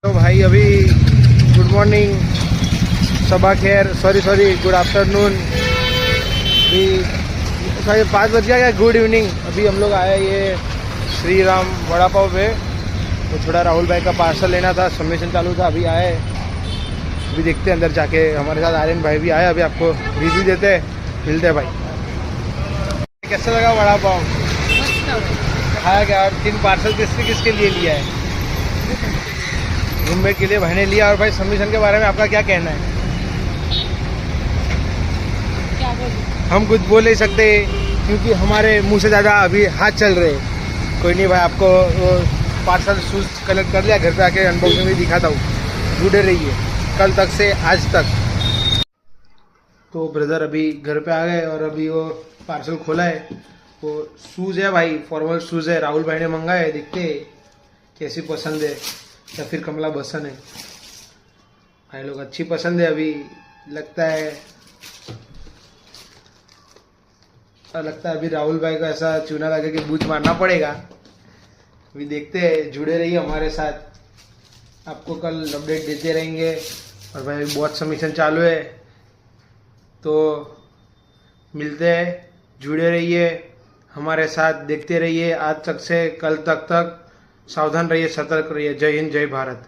तो भाई अभी गुड मॉर्निंग, सबा खैर, सॉरी गुड आफ्टरनून। अभी 5:30 बज गया क्या? Good evening. अभी हम लोग आए ये श्री राम वड़ा पाव पे, तो थोड़ा राहुल भाई का पार्सल लेना था, सबमिशन चालू था, अभी आए। अभी देखते हैं अंदर जाके, हमारे साथ आर्यन भाई भी आए, अभी आपको रिव्यू देते हैं, मिलते हैं भाई। कैसा लगा वड़ा पाव? खाया क्या? और 3 पार्सल किसके लिए लिया है? रूममेट के लिए भाई ने लिया। और भाई सबमिशन के बारे में आपका क्या कहना है? क्या बोलूं? हम कुछ बोल नहीं सकते क्योंकि हमारे मुंह से ज़्यादा अभी हाथ चल रहे। कोई नहीं भाई, आपको वो पार्सल शूज़ कलेक्ट कर लिया, घर पे आके अनबॉक्सिंग भी दिखाता हूँ, जुड़े रहिए कल तक से आज तक। तो ब्रदर अभी घर पे आ गए और अभी वो पार्सल खोला है, वो शूज़ है भाई, फॉर्मल शूज़ है, राहुल भाई ने मंगाया है। देखते हैं कैसी पसंद है या फिर कमला बसन है। भाई लोग अच्छी पसंद है अभी, लगता है अभी राहुल भाई को ऐसा चूना लगा कि बूझ मारना पड़ेगा। अभी देखते हैं, जुड़े रहिए हमारे साथ, आपको कल अपडेट देते रहेंगे। और भाई बहुत सबमिशन चालू है, तो मिलते हैं, जुड़े रहिए हमारे साथ, देखते रहिए आज तक से कल तक। सावधान रहिए, सतर्क रहिए। जय हिंद, जय भारत।